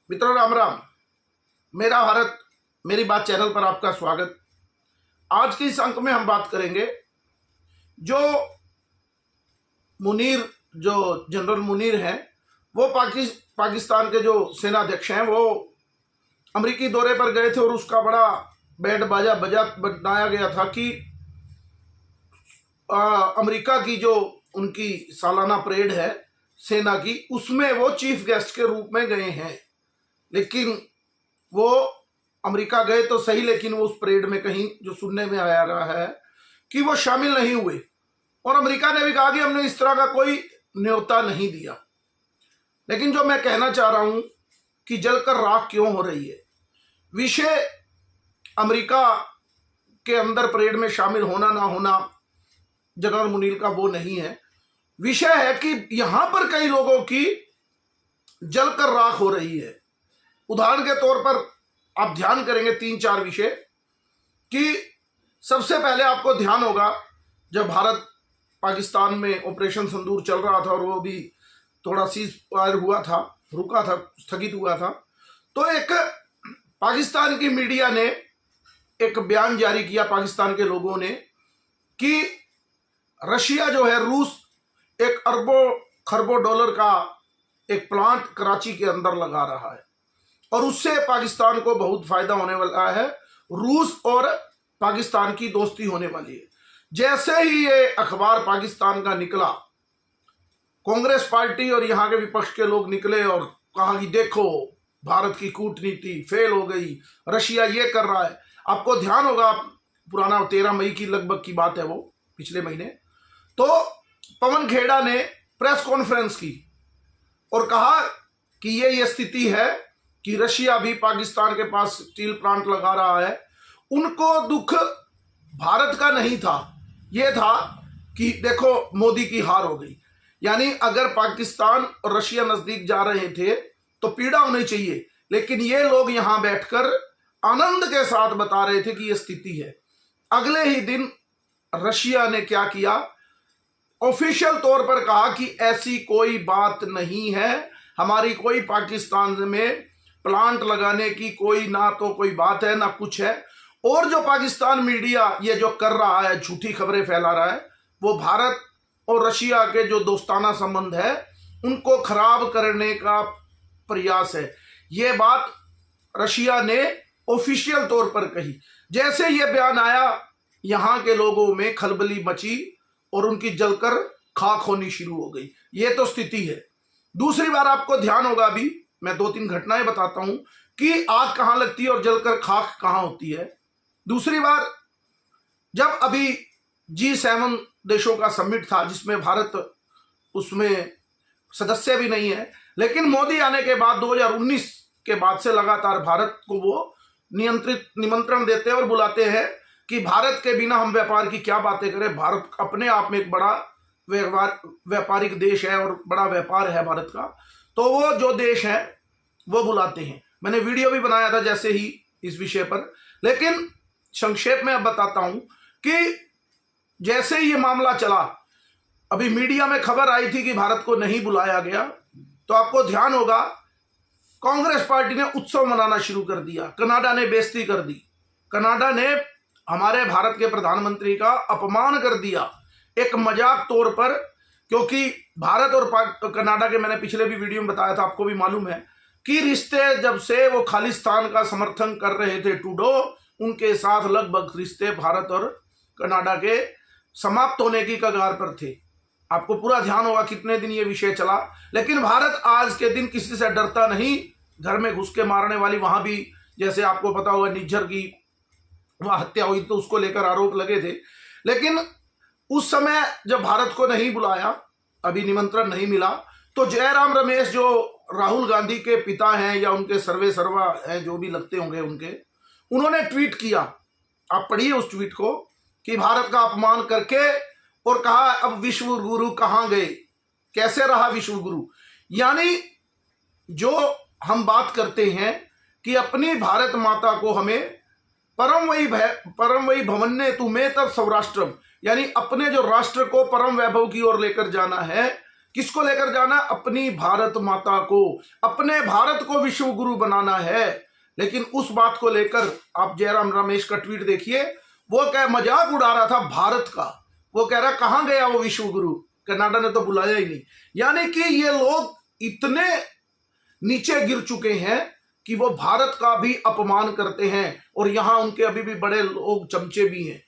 मित्रों राम राम। मेरा भारत मेरी बात चैनल पर आपका स्वागत। आज के इस अंक में हम बात करेंगे जो मुनीर जो जनरल मुनीर हैं वो पाकिस्तान के जो सेनाध्यक्ष हैं वो अमेरिकी दौरे पर गए थे और उसका बड़ा बैंड बाजा बनाया गया था कि अमेरिका की जो उनकी सालाना परेड है सेना की उसमें वो चीफ गेस्ट के रूप में गए हैं। लेकिन वो अमेरिका गए तो सही, लेकिन वो उस परेड में कहीं जो सुनने में आया रहा है कि वो शामिल नहीं हुए और अमेरिका ने भी कहा कि हमने इस तरह का कोई न्योता नहीं दिया। लेकिन जो मैं कहना चाह रहा हूं कि जलकर राख क्यों हो रही है, विषय अमेरिका के अंदर परेड में शामिल होना ना होना जनरल मुनीर का वो नहीं है। विषय है कि यहां पर कई लोगों की जलकर राख हो रही है। उदाहरण के तौर पर आप ध्यान करेंगे 3-4 विषय कि सबसे पहले आपको ध्यान होगा जब भारत पाकिस्तान में ऑपरेशन सिंदूर चल रहा था और वो भी थोड़ा सीज फायर हुआ था, रुका था, स्थगित हुआ था, तो एक पाकिस्तान की मीडिया ने एक बयान जारी किया, पाकिस्तान के लोगों ने, कि रशिया जो है रूस एक अरबों खरबों डॉलर का एक प्लांट कराची के अंदर लगा रहा है और उससे पाकिस्तान को बहुत फायदा होने वाला है। रूस और पाकिस्तान की दोस्ती होने वाली है। जैसे ही ये अखबार पाकिस्तान का निकला, कांग्रेस पार्टी और यहां के विपक्ष के लोग निकले और कहा कि देखो भारत की कूटनीति फेल हो गई, रशिया ये कर रहा है। आपको ध्यान होगा, पुराना 13 मई की लगभग की बात है, वो पिछले महीने, तो पवन खेड़ा ने प्रेस कॉन्फ्रेंस की और कहा कि ये स्थिति है कि रशिया भी पाकिस्तान के पास स्टील प्लांट लगा रहा है। उनको दुख भारत का नहीं था, ये था कि देखो मोदी की हार हो गई। यानी अगर पाकिस्तान और रशिया नजदीक जा रहे थे तो पीड़ा होनी चाहिए, लेकिन ये लोग यहां बैठकर आनंद के साथ बता रहे थे कि ये स्थिति है। अगले ही दिन रशिया ने क्या किया, ऑफिशियल तौर पर कहा कि ऐसी कोई बात नहीं है, हमारी कोई पाकिस्तान में प्लांट लगाने की कोई ना तो कोई बात है ना कुछ है। और जो पाकिस्तान मीडिया ये जो कर रहा है, झूठी खबरें फैला रहा है, वो भारत और रशिया के जो दोस्ताना संबंध है उनको खराब करने का प्रयास है। ये बात रशिया ने ऑफिशियल तौर पर कही। जैसे ये बयान आया, यहां के लोगों में खलबली मची और उनकी जलकर खाक होनी शुरू हो गई। ये तो स्थिति है। दूसरी बार आपको ध्यान होगा, अभी मैं 2-3 घटनाएं बताता हूं कि आग कहां लगती है और जलकर खाक कहां होती है। दूसरी बार जब अभी G7 देशों का समिट था, जिसमें भारत उसमें सदस्य भी नहीं है, लेकिन मोदी आने के बाद 2019 के बाद से लगातार भारत को वो निमंत्रण देते हैं और बुलाते हैं कि भारत के बिना हम व्यापार की क्या बातें करें। भारत अपने आप में एक बड़ा व्यापारिक देश है और बड़ा व्यापार है भारत का, तो वो जो देश है वो बुलाते हैं। मैंने वीडियो भी बनाया था जैसे ही इस विषय पर, लेकिन संक्षेप में अब बताता हूं कि जैसे ही ये मामला चला, अभी मीडिया में खबर आई थी कि भारत को नहीं बुलाया गया, तो आपको ध्यान होगा कांग्रेस पार्टी ने उत्सव मनाना शुरू कर दिया। कनाडा ने बेइज्जती कर दी, कनाडा ने हमारे भारत के प्रधानमंत्री का अपमान कर दिया एक मजाक तौर पर, क्योंकि भारत और कनाडा के, मैंने पिछले भी वीडियो में बताया था, आपको भी मालूम है कि रिश्ते जब से वो खालिस्तान का समर्थन कर रहे थे ट्रूडो, उनके साथ लगभग रिश्ते भारत और कनाडा के समाप्त होने की कगार पर थे। आपको पूरा ध्यान होगा कितने दिन ये विषय चला। लेकिन भारत आज के दिन किसी से डरता नहीं, घर में घुस के मारने वाली, वहां भी जैसे आपको पता होगा निज्जर की वह हत्या हुई तो उसको लेकर आरोप लगे थे। लेकिन उस समय जब भारत को नहीं बुलाया, अभी निमंत्रण नहीं मिला, तो जयराम रमेश जो राहुल गांधी के पिता हैं या उनके सर्वे सर्वा हैं, जो भी लगते होंगे उनके, उन्होंने ट्वीट किया, आप पढ़िए उस ट्वीट को, कि भारत का अपमान करके और कहा अब विश्व गुरु कहां गए, कैसे रहा विश्व गुरु। यानी जो हम बात करते हैं कि अपनी भारत माता को हमें परम वही भवन्ने तुम्हें तब सौराष्ट्रम, यानी अपने जो राष्ट्र को परम वैभव की ओर लेकर जाना है, किसको लेकर जाना? अपनी भारत माता को, अपने भारत को विश्व गुरु बनाना है। लेकिन उस बात को लेकर आप जयराम रमेश का ट्वीट देखिए, वो क्या मजाक उड़ा रहा था भारत का। वो कह रहा कहां गया वो विश्व गुरु, कनाडा ने तो बुलाया ही नहीं। यानी कि ये लोग इतने नीचे गिर चुके हैं कि वो भारत का भी अपमान करते हैं, और यहां उनके अभी भी बड़े लोग चमचे भी हैं।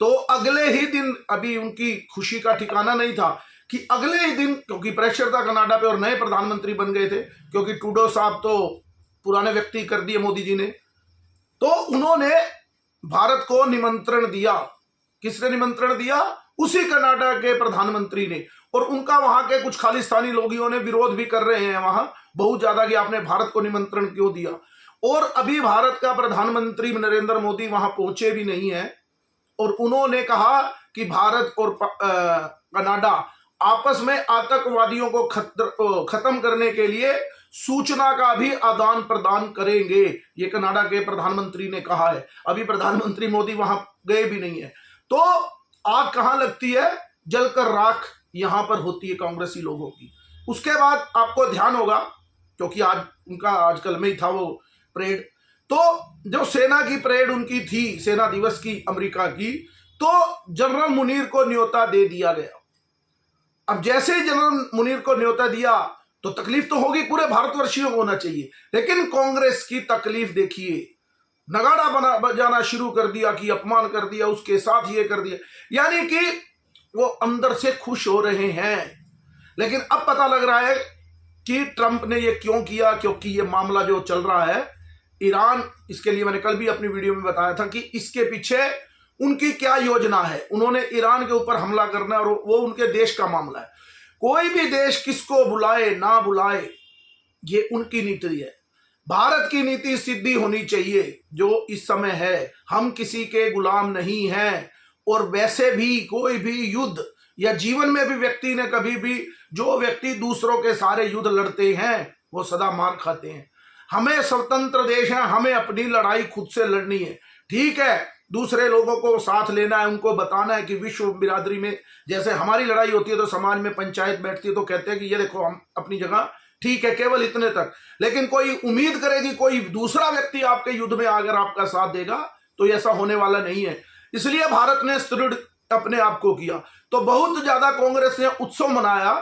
तो अगले ही दिन, अभी उनकी खुशी का ठिकाना नहीं था कि अगले ही दिन, क्योंकि प्रेशर था कनाडा पे और नए प्रधानमंत्री बन गए थे, क्योंकि ट्रूडो साहब तो पुराने व्यक्ति कर दिए मोदी जी ने, तो उन्होंने भारत को निमंत्रण दिया। किसने निमंत्रण दिया? उसी कनाडा के प्रधानमंत्री ने। और उनका वहां के कुछ खालिस्तानी लोगों ने विरोध भी कर रहे हैं वहां बहुत ज्यादा कि आपने भारत को निमंत्रण क्यों दिया। और अभी भारत का प्रधानमंत्री नरेंद्र मोदी वहां पहुंचे भी नहीं है, और उन्होंने कहा कि भारत और कनाडा आपस में आतंकवादियों को खत्म करने के लिए सूचना का भी आदान प्रदान करेंगे। ये कनाडा के प्रधानमंत्री ने कहा है। अभी प्रधानमंत्री मोदी वहां गए भी नहीं है। तो आग कहां लगती है? जलकर राख यहां पर होती है कांग्रेसी लोगों की। उसके बाद आपको ध्यान होगा, क्योंकि आज उनका आजकल में ही था वो परेड, तो जो सेना की परेड उनकी थी, सेना दिवस की अमेरिका की, तो जनरल मुनीर को न्योता दे दिया गया। अब जैसे ही जनरल मुनीर को न्योता दिया तो तकलीफ तो होगी, पूरे भारतवर्षियों को होना चाहिए, लेकिन कांग्रेस की तकलीफ देखिए, नगाड़ा बजाना शुरू कर दिया कि अपमान कर दिया, उसके साथ ये कर दिया। यानी कि वो अंदर से खुश हो रहे हैं। लेकिन अब पता लग रहा है कि ट्रंप ने ये क्यों किया, क्योंकि ये मामला जो चल रहा है ईरान, इसके लिए मैंने कल भी अपनी वीडियो में बताया था कि इसके पीछे उनकी क्या योजना है। उन्होंने ईरान के ऊपर हमला करना है, और वो उनके देश का मामला है। कोई भी देश किसको बुलाए ना बुलाए, ये उनकी नीति है। भारत की नीति सीधी होनी चाहिए जो इस समय है। हम किसी के गुलाम नहीं हैं, और वैसे भी कोई भी युद्ध या जीवन में भी व्यक्ति ने कभी भी, जो व्यक्ति दूसरों के सारे युद्ध लड़ते हैं वो सदा मार खाते हैं। हमें स्वतंत्र देश है, हमें अपनी लड़ाई खुद से लड़नी है। ठीक है, दूसरे लोगों को साथ लेना है, उनको बताना है कि विश्व बिरादरी में जैसे हमारी लड़ाई होती है तो समाज में पंचायत बैठती है तो कहते हैं कि ये देखो हम अपनी जगह ठीक है, केवल इतने तक। लेकिन कोई उम्मीद करेगी कोई दूसरा व्यक्ति आपके युद्ध में अगर आपका साथ देगा, तो ऐसा होने वाला नहीं है। इसलिए भारत ने सुदृढ़ अपने आप को किया। तो बहुत ज्यादा कांग्रेस ने उत्सव मनाया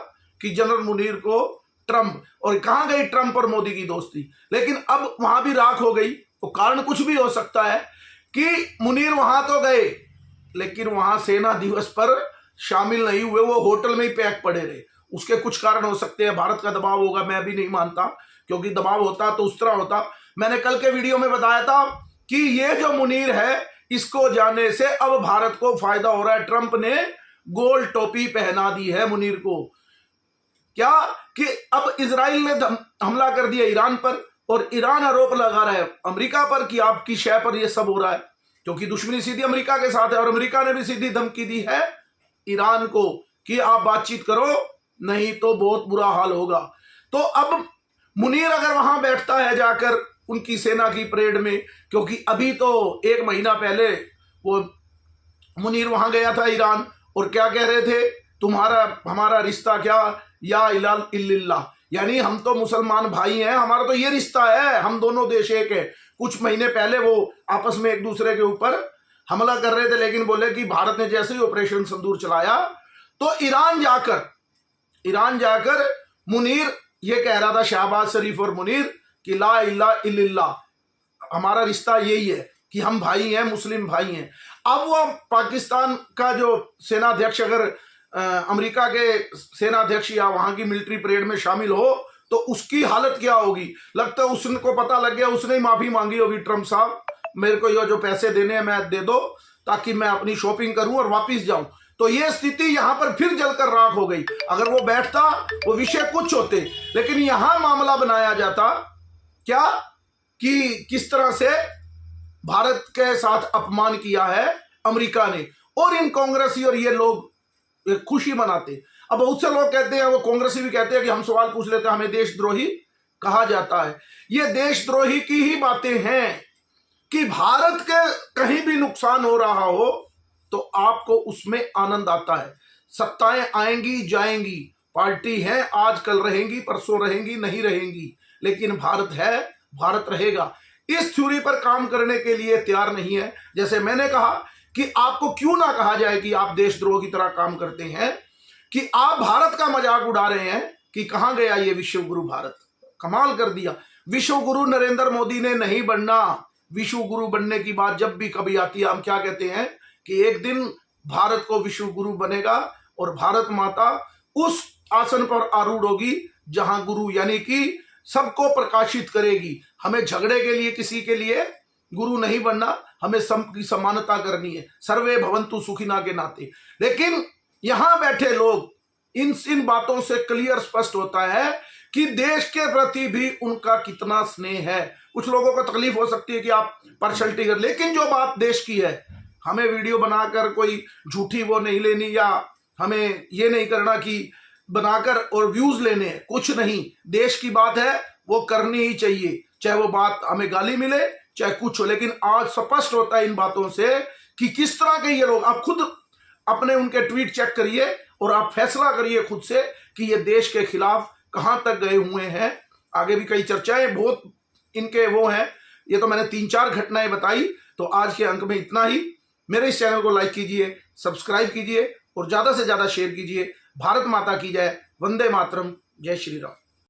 कि जनरल मुनीर को ट्रंप, और कहां गई ट्रंप और मोदी की दोस्ती। लेकिन अब वहां भी राख हो गई। तो कारण कुछ भी हो सकता है कि मुनीर वहां तो गए, लेकिन वहां सेना दिवस पर शामिल नहीं हुए, वो होटल में ही पैक पड़े रहे। उसके कुछ कारण हो सकते हैं, भारत का दबाव होगा, मैं भी नहीं मानता, क्योंकि दबाव होता तो उस तरह होता। मैंने कल के वीडियो में बताया था कि ये जो मुनीर है, इसको जाने से अब भारत को फायदा हो रहा है। ट्रंप ने गोल टोपी पहना दी है मुनीर को। क्या कि अब इजराइल ने हमला कर दिया ईरान पर, और ईरान आरोप लगा रहा है अमेरिका पर कि आपकी शय पर यह सब हो रहा है, क्योंकि दुश्मनी सीधी अमेरिका के साथ है। और अमेरिका ने भी सीधी धमकी दी है ईरान को कि आप बातचीत करो, नहीं तो बहुत बुरा हाल होगा। तो अब मुनीर अगर वहां बैठता है जाकर उनकी सेना की परेड में, क्योंकि अभी तो 1 महीना पहले वो मुनीर वहां गया था ईरान, और क्या कह रहे थे, तुम्हारा हमारा रिश्ता क्या, या इलाल इल्लिल्लाह, यानी हम तो मुसलमान भाई हैं, हमारा तो ये रिश्ता है, हम दोनों देश एक है। कुछ महीने पहले वो आपस में एक दूसरे के ऊपर हमला कर रहे थे, लेकिन बोले कि भारत ने जैसे ही ऑपरेशन सिंदूर चलाया तो ईरान जाकर मुनीर ये कह रहा था, शहबाज शरीफ और मुनीर, कि ला इलाहा इल्लल्लाह, हमारा रिश्ता यही है कि हम भाई हैं, मुस्लिम भाई हैं। अब वो पाकिस्तान का जो सेनाध्यक्ष अगर अमेरिका के सेनाध्यक्ष या वहां की मिलिट्री परेड में शामिल हो तो उसकी हालत क्या होगी। लगता है उसको पता लग गया, उसने ही माफी मांगी होगी, ट्रंप साहब मेरे को ये जो पैसे देने हैं मैं दे दो, ताकि मैं अपनी शॉपिंग करूं और वापिस जाऊं। तो ये स्थिति यहां पर फिर जलकर राख हो गई। अगर वो बैठता, वो विषय कुछ होते, लेकिन यहां मामला बनाया जाता क्या कि किस तरह से भारत के साथ अपमान किया है अमेरिका ने, और इन कांग्रेसी और ये लोग खुशी मनाते। अब बहुत से लोग कहते हैं, वो कांग्रेसी भी कहते हैं कि हम सवाल पूछ लेते हैं, हमें देशद्रोही कहा जाता है। ये देशद्रोही की ही बातें हैं कि भारत के कहीं भी नुकसान हो रहा हो तो आपको उसमें आनंद आता है। सत्ताएं आएंगी जाएंगी, पार्टी हैं, आज कल रहेंगी, परसों रहेंगी, नहीं रहेंगी, लेकिन भारत है, भारत रहेगा। इस थ्योरी पर काम करने के लिए तैयार नहीं है। जैसे मैंने कहा कि आपको क्यों ना कहा जाए कि आप देशद्रोह की तरह काम करते हैं, कि आप भारत का मजाक उड़ा रहे हैं कि कहां गया ये विश्व गुरु भारत। कमाल कर दिया। विश्व गुरु नरेंद्र मोदी ने नहीं बनना। विश्व गुरु बनने की बात जब भी कभी आती है, हम क्या कहते हैं कि एक दिन भारत को विश्व गुरु बनेगा और भारत माता उस आसन पर आरूढ़ होगी जहां गुरु यानी कि सबको प्रकाशित करेगी। हमें झगड़े के लिए किसी के लिए गुरु नहीं बनना, हमें सबकी समानता करनी है, सर्वे भवन्तु सुखिना के नाते। लेकिन यहां बैठे लोग इन बातों से क्लियर स्पष्ट होता है कि देश के प्रति भी उनका कितना स्नेह है। कुछ लोगों को तकलीफ हो सकती है कि आप पार्शलिटी कर, लेकिन जो बात देश की है, हमें वीडियो बनाकर कोई झूठी वो नहीं लेनी, या हमें ये नहीं करना कि बनाकर और व्यूज लेने, कुछ नहीं। देश की बात है, वो करनी ही चाहिए, चाहे वो बात हमें गाली मिले चाहे कुछ हो। लेकिन आज स्पष्ट होता है इन बातों से कि किस तरह के ये लोग, आप खुद अपने उनके ट्वीट चेक करिए और आप फैसला करिए खुद से कि ये देश के खिलाफ कहां तक गए हुए हैं। आगे भी कई चर्चाएं बहुत इनके वो हैं, ये तो मैंने 3-4 घटनाएं बताई। तो आज के अंक में इतना ही। मेरे इस चैनल को लाइक कीजिए, सब्सक्राइब कीजिए और ज्यादा से ज्यादा शेयर कीजिए। भारत माता की जय, वंदे मातरम, जय श्री राम।